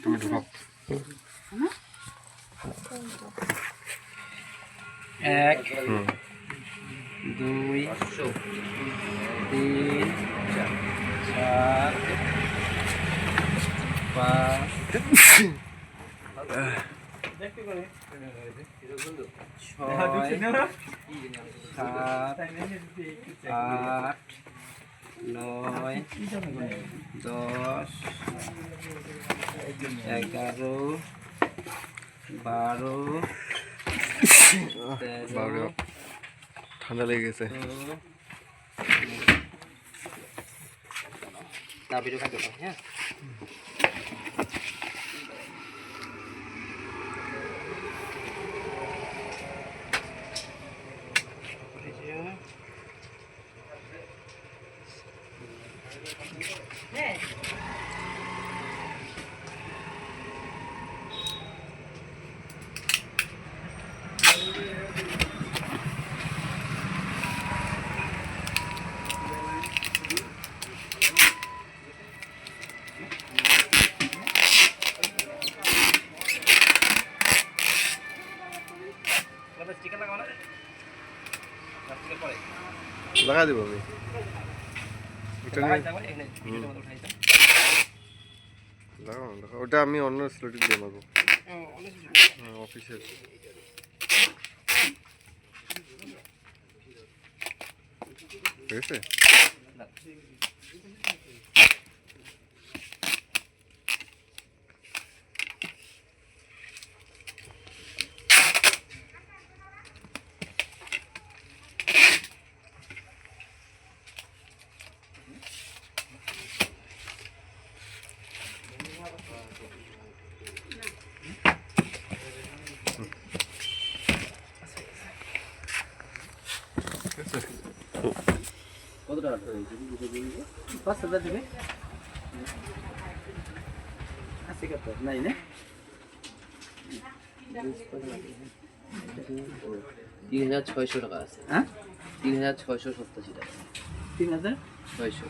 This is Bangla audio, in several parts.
তুমি ঢুকাও। 1 2 3 4 5 ঠান্ডা লেগে গেছে। হ্যাঁ লাগা দেবো আমি ওটা আমি অন্য স্লোটি দিয়ে মারবো অফিসের। ঠিক আছে কত টাকা 5,000 দিবে আছে কত নাই না 3,600 টাকা আছে। হ্যাঁ 3,687 টাকা। 3,600 600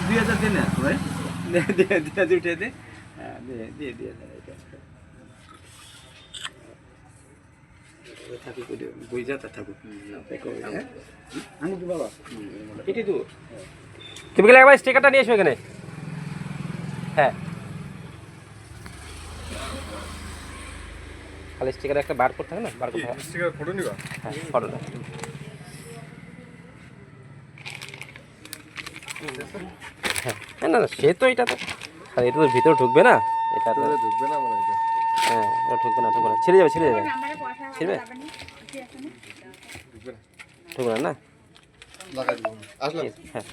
2000 দে না ভাই দে উঠে দে হ্যাঁ দে থাকি করে বই যাতা থাকো আমি তো বাবা এটাই তো তুমি গেলে একবার স্টিকারটা নিয়ে এসো এখানে। হ্যাঁ খালি স্টিকারে একটা বার কোড থাকে না, বার কোড স্টিকার ফটো নিবা। হ্যাঁ ফটোটা হ্যাঁ না সে তো এটা তো আর এটা তো ভিতরে ঢুকবে না, এটা তো ঢুকবে না মনে হয়। হ্যাঁ এটা ঢুকবে না ছিঁড়ে যাবে ছিঁড়বে ঢুকবে না না লাগা দেবো আসলাম। হ্যাঁ